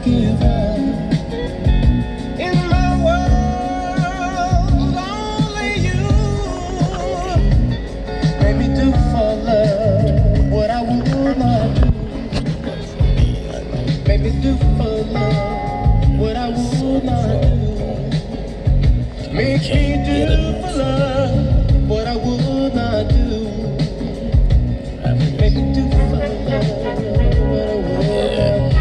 give up. In my world, only you made me do for love what I would not do. Made me do for love what I would not do. Make me do for love what I would not do. Make me do for love what I would not do.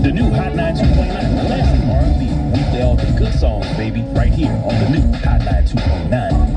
The new Hot 92.9 classic R&B. We play all the good songs, baby, right here on the new Hot 92.9.